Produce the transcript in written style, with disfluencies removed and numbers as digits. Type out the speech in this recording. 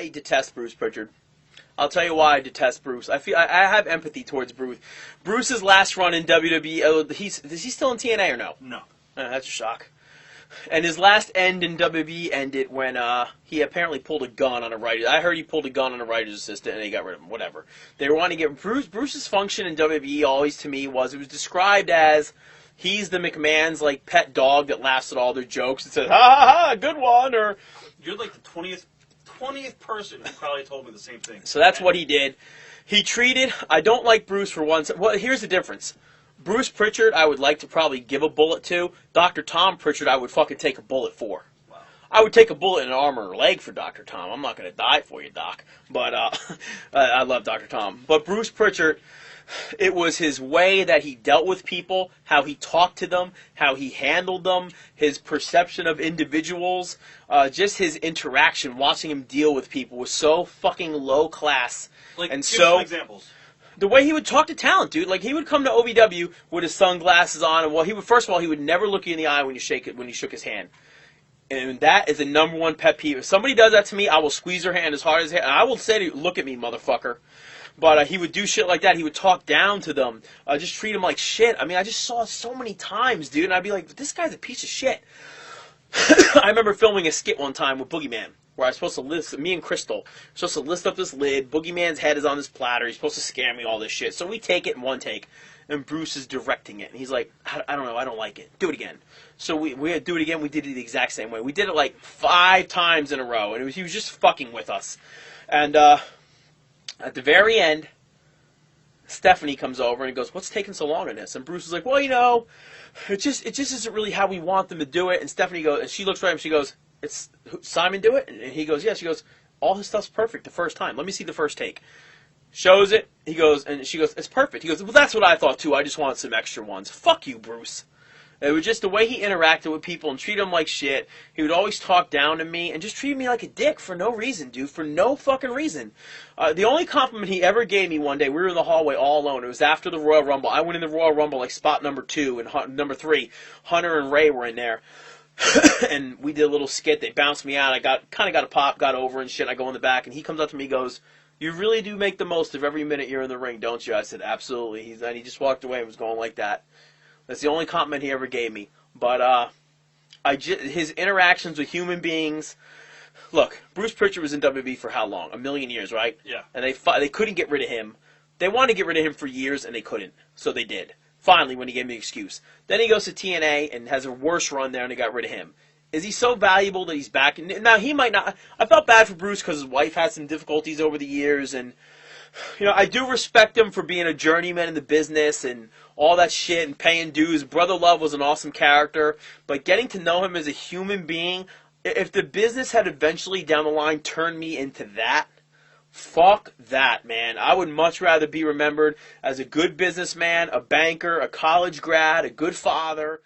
I detest Bruce Prichard. I'll tell you why I detest Bruce. I have empathy towards Bruce. Bruce's last run in WWE, is he still in TNA or no? No. That's a shock. And his last end in WWE ended when he apparently pulled a gun on a writer. I heard he pulled a gun on a writer's assistant and they got rid of him. Whatever. They were wanting to get Bruce's function in WWE always to me was it was described as he's the McMahon's like pet dog that laughs at all their jokes and says ha ha ha good one or you're like the 20th person who probably told me the same thing. So that's what he did. He treated. I don't like Bruce for one. Well, here's the difference. Bruce Prichard, I would like to probably give a bullet to. Dr. Tom Prichard, I would fucking take a bullet for. Wow. I would take a bullet in an arm or a leg for Dr. Tom. I'm not going to die for you, Doc. But I love Dr. Tom. But Bruce Prichard, it was his way that he dealt with people, how he talked to them, how he handled them, his perception of individuals, just his interaction, watching him deal with people was so fucking low class. Like, and give so some examples. The way he would talk to talent, dude. Like, he would come to OVW with his sunglasses on, and well, first of all, he would never look you in the eye when you shook his hand. And that is the number one pet peeve. If somebody does that to me, I will squeeze their hand as hard as and I will say to you, look at me, motherfucker. But he would do shit like that. He would talk down to them. Just treat them like shit. I mean, I just saw it so many times, dude. And I'd be like, this guy's a piece of shit. I remember filming a skit one time with Boogeyman, where I was supposed to lift, me and Crystal, supposed to lift up this lid. Boogeyman's head is on this platter. He's supposed to scare me, all this shit. So we take it in one take, and Bruce is directing it. And he's like, I don't know, I don't like it. Do it again. So we do it again. We did it the exact same way. We did it like 5 times in a row, and he was just fucking with us. And at the very end, Stephanie comes over and goes, what's taking so long in this? And Bruce is like, well, you know, it just isn't really how we want them to do it. And Stephanie goes, and she looks right at him, she goes, it's Simon do it? And he goes, yeah. She goes, all his stuff's perfect the first time. Let me see the first take. Shows it. He goes, and she goes, it's perfect. He goes, well, that's what I thought too. I just wanted some extra ones. Fuck you, Bruce. It was just the way he interacted with people and treated them like shit. He would always talk down to me and just treat me like a dick for no reason, dude. For no fucking reason. The only compliment he ever gave me one day, we were in the hallway all alone. It was after the Royal Rumble. I went in the Royal Rumble like spot number 2 and number 3. Hunter and Ray were in there. And we did a little skit. They bounced me out. I kind of got a pop, got over and shit. I go in the back and he comes up to me and goes, you really do make the most of every minute you're in the ring, don't you? I said, absolutely. And he just walked away and was going like that. That's the only compliment he ever gave me. But his interactions with human beings. Look, Bruce Prichard was in WWE for how long? 1 million years, right? Yeah. And they couldn't get rid of him. They wanted to get rid of him for years, and they couldn't. So they did. Finally, when he gave me an excuse. Then he goes to TNA and has a worse run there, and they got rid of him. Is he so valuable that he's back? Now, he might not. I felt bad for Bruce because his wife had some difficulties over the years, and you know, I do respect him for being a journeyman in the business and all that shit and paying dues. Brother Love was an awesome character, but getting to know him as a human being, if the business had eventually down the line turned me into that, fuck that, man. I would much rather be remembered as a good businessman, a banker, a college grad, a good father.